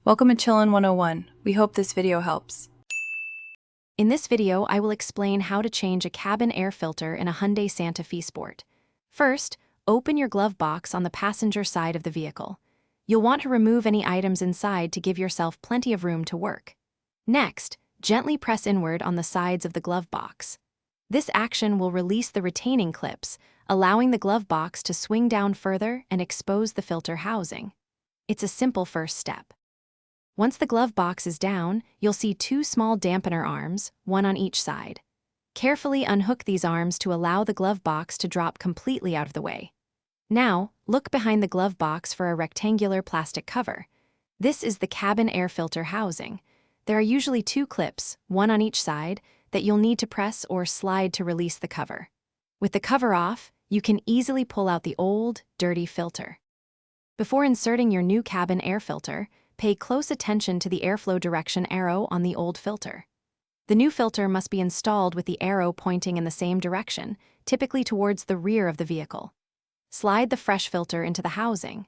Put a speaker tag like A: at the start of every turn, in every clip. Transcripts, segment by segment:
A: Welcome to Chillin' 101. We hope this video helps.
B: In this video, I will explain how to change a cabin air filter in a Hyundai Santa Fe Sport. First, open your glove box on the passenger side of the vehicle. You'll want to remove any items inside to give yourself plenty of room to work. Next, gently press inward on the sides of the glove box. This action will release the retaining clips, allowing the glove box to swing down further and expose the filter housing. It's a simple first step. Once the glove box is down, you'll see two small dampener arms, one on each side. Carefully unhook these arms to allow the glove box to drop completely out of the way. Now, look behind the glove box for a rectangular plastic cover. This is the cabin air filter housing. There are usually two clips, one on each side, that you'll need to press or slide to release the cover. With the cover off, you can easily pull out the old, dirty filter. Before inserting your new cabin air filter, pay close attention to the airflow direction arrow on the old filter. The new filter must be installed with the arrow pointing in the same direction, typically towards the rear of the vehicle. Slide the fresh filter into the housing.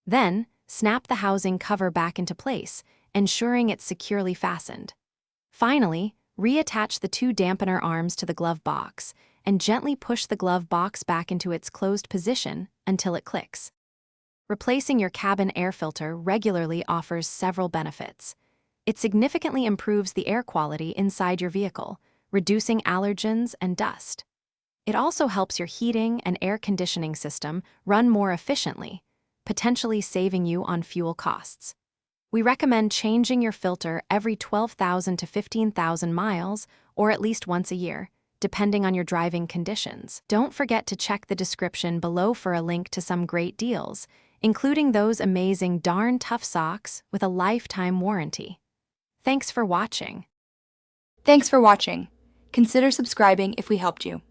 B: Then, snap the housing cover back into place, ensuring it's securely fastened. Finally, reattach the two dampener arms to the glove box and gently push the glove box back into its closed position until it clicks. Replacing your cabin air filter regularly offers several benefits. It significantly improves the air quality inside your vehicle, reducing allergens and dust. It also helps your heating and air conditioning system run more efficiently, potentially saving you on fuel costs. We recommend changing your filter every 12,000 to 15,000 miles, or at least once a year, depending on your driving conditions. Don't forget to check the description below for a link to some great deals, including those amazing darn tough socks with a lifetime warranty. Thanks for watching.
C: Thanks for watching. Consider subscribing if we helped you.